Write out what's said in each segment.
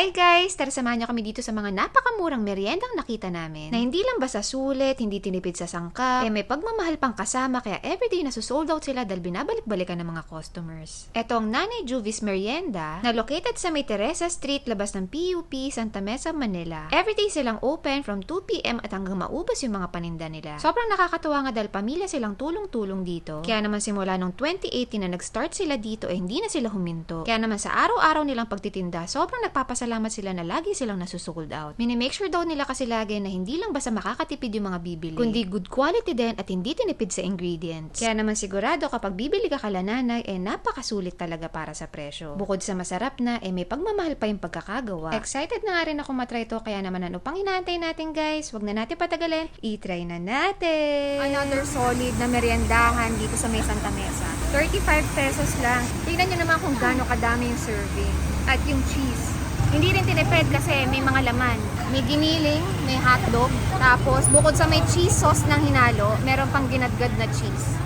Hi guys! Tara samahan niyo kami dito sa mga napakamurang meriendang nakita namin. Na hindi lang basta sulit, hindi tinipid sa sangkap, may pagmamahal pang kasama kaya everyday nasusold out sila dahil binabalik-balikan ng mga customers. Ito ang Nanay Juvis Merienda na located sa May Teresa Street, labas ng PUP, Santa Mesa, Manila. Everyday silang open from 2 p.m. at hanggang maubos yung mga paninda nila. Sobrang nakakatuwa nga dahil pamilya silang tulong-tulong dito. Kaya naman simula nung 2018 na nag-start sila dito hindi na sila huminto. Kaya naman sa araw-araw nilang pagtitinda, sobrang nagpapasalamat sila na lagi silang nasusold out. Minimake sure daw nila kasi lagi na hindi lang basta makakatipid yung mga bibili, kundi good quality din at hindi tinipid sa ingredients. Kaya naman sigurado kapag bibili ka kala nanay, napakasulit talaga para sa presyo. Bukod sa masarap na, may pagmamahal pa yung pagkakagawa. Excited na nga rin ako matry to, kaya naman ano pang inaantay natin guys? Wag na natin patagalin, i-try na natin! Another solid na meriendahan dito sa May Santa Mesa. 35 pesos lang. Tingnan nyo naman kung gaano kadami yung serving. At yung cheese. Hindi rin tinipid kasi may mga laman. May giniling, may hotdog. Tapos, bukod sa may cheese sauce ng hinalo, meron pang ginadgad na cheese.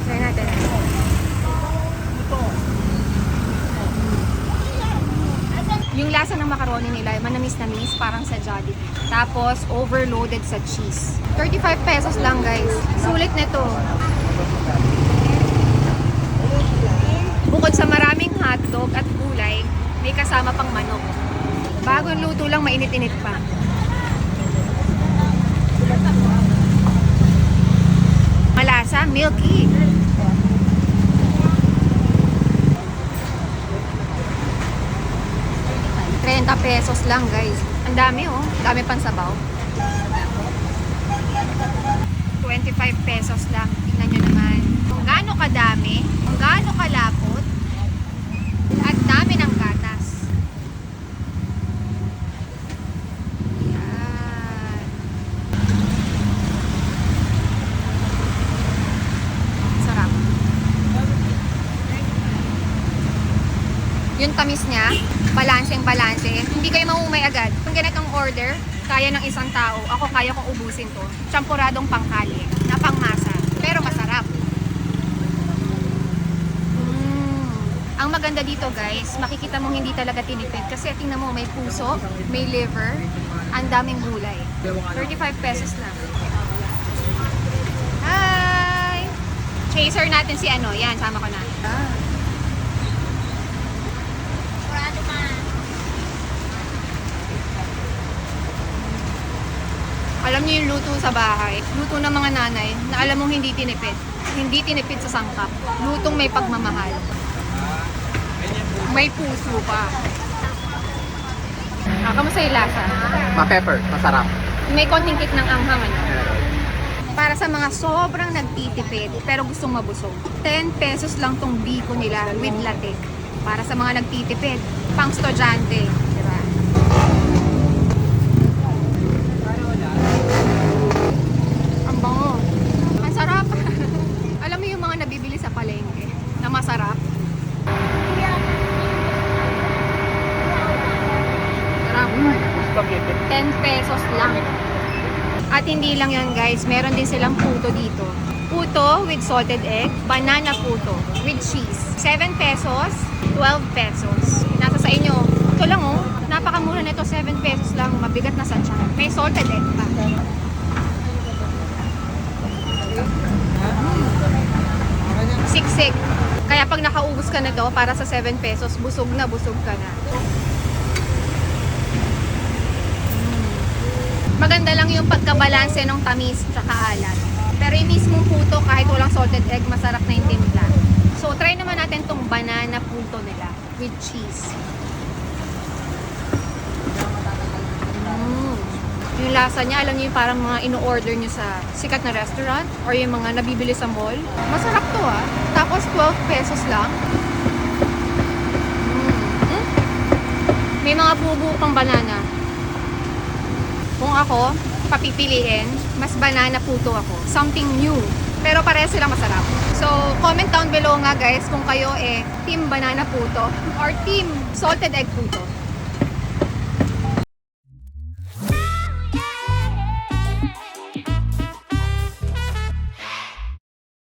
Try natin. Yung lasa ng macaroni nila, manamis-namis, parang sa Jollibee. Tapos, overloaded sa cheese. 35 pesos lang guys. Sulit nito. Bukod sa maraming hotdog at gulay, may kasama pang manok. Bagong luto lang, mainit-init pa. Malasa, milky. ₱30 lang guys. Ang dami oh. Dami pang sabaw. 25 pesos lang. Tingnan nyo naman. Kung gaano kadami, kung gaano kalapot, at dami ng gatas. Yan. Sarap. Yung tamis niya, balanseng-balanse. Hindi kayo maumay agad. Kung ganitong order, kaya ng isang tao. Ako kaya kong ubusin to. Champuradong pangkali na pangmasa. Pero masarap. Ang maganda dito guys, makikita mong hindi talaga tinipid. Kasi tingnan mo, may puso, may liver, ang daming gulay. 35 pesos lang. Hi! Chaser natin si ano. Yan, sama ko na. Alam niyo yung luto sa bahay, luto ng mga nanay na alam mong hindi tinipid. Hindi tinipid sa sangkap. Lutong may pagmamahal. May puso pa. Kamusta yung lasa? Ma-pepper, masarap. May konting kick ng anghang, ano? Para sa mga sobrang nagtitipid pero gustong mabusog, 10 pesos lang tong biko nila with latik. Para sa mga nagtitipid, pang estudyante, di ba? Ang bango. Ang sarap. Alam mo yung mga nabibili sa palengke na masarap? 10 pesos lang. At hindi lang yan guys, meron din silang puto dito. Puto with salted egg, banana puto with cheese. 7 pesos, 12 pesos. Nasa sa inyo. Ito lang oh, napakamura nito, 7 pesos lang. Mabigat na sa tiyan. May salted egg pa. Siksik. Kaya pag nakaubos ka na to, para sa 7 pesos, busog ka na. Maganda lang yung pagkabalanse ng tamis tsaka alat. Pero yung mismong puto, kahit walang salted egg, masarap na yung timpla. So, try naman natin tong banana puto nila with cheese. Yung lasa niya, alam niyo yung parang mga ino-order niyo sa sikat na restaurant or yung mga nabibili sa mall. Masarap to ah. Tapos 12 pesos lang. May mga bubu pang banana. Kung ako, papipiliin, mas banana puto ako. Something new. Pero parehas silang masarap. So, comment down below nga guys kung kayo team banana puto or team salted egg puto.